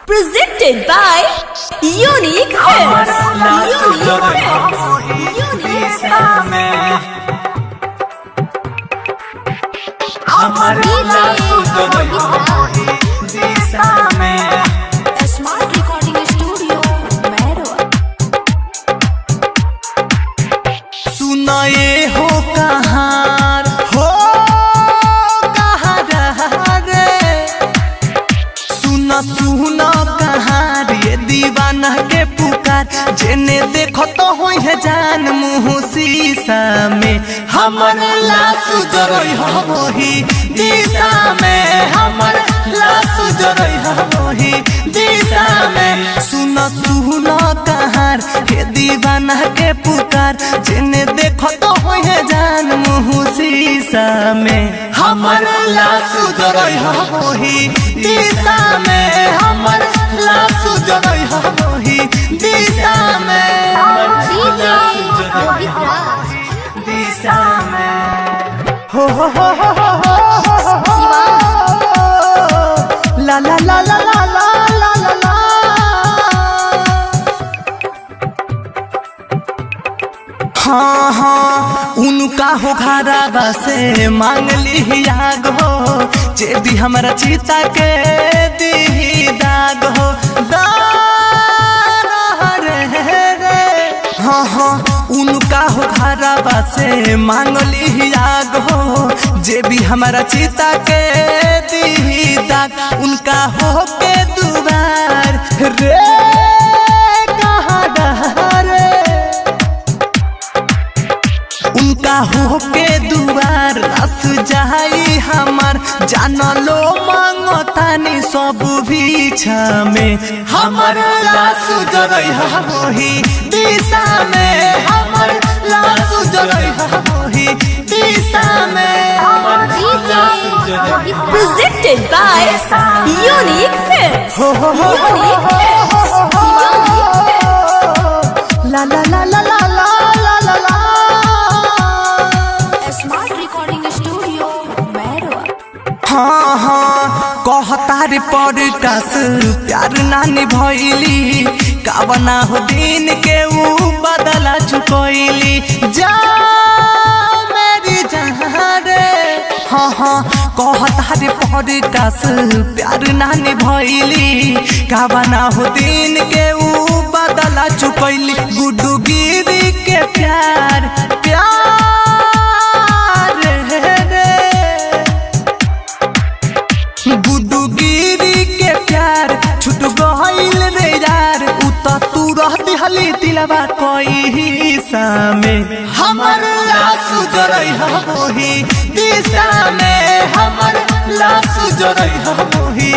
Presented by Unique Films. Smart Recording Studio, Mehroa. सुनाए हो कहाँ रे सुना सुना कहाँ रे दीवाना के पुकार जेने देखो तो हो है जान मुँह शीशा में हमर लाश जरई हो वही दिशा में हमर लाश जरई हो वही दिशा में सुना सुना कहाँ रे दीवाना के पुकार जेने देखो तो हो है जान मुँह शीशा में हमर लाश जरई हो वही दिशा में हमर लाश जरई हो वही दिशा में दिशा में हो ला ला ला ला ला ला ला ला ला हाँ हाँ उनका हो घराबा से मांग ली आग हो जे दी हमारा चीता के दी दाग हो हाँ हाँ उनका हो घराबा से मांग ली आग हो जे भी हमारा चीता के दी दाग उनका हो के दुबार रे कहाँ रे उनका हो के दुआर रस जाई हमार जान लो मांगो तानी सब बीछा में हमर लाश जरई वही दिशा में हमर लाश जरई वही दिशा में Presented by Unique Films. ला ला ला ला ला ला ला ला Smart Recording Studio, Mehroa. हाँ हाँ कहता रे पॉडकास्ट प्यार नानी भइली कावना हो दिन के ऊ बदला चुकइली जा मेरी जहाँ रे हाँ हाँ कहता रे पॉडकास्ट प्यार नानी भइली कावना हो दिन के ऊ बदला चुकइली गुड्डू गिरी के प्यार गुड्डू गिरी के प्यार छूट गइल रे यार उता तू रहती हली दिलवा कोई हिस्सा में हमर लाश जरई वही दिशा में हमर लाश जरई वही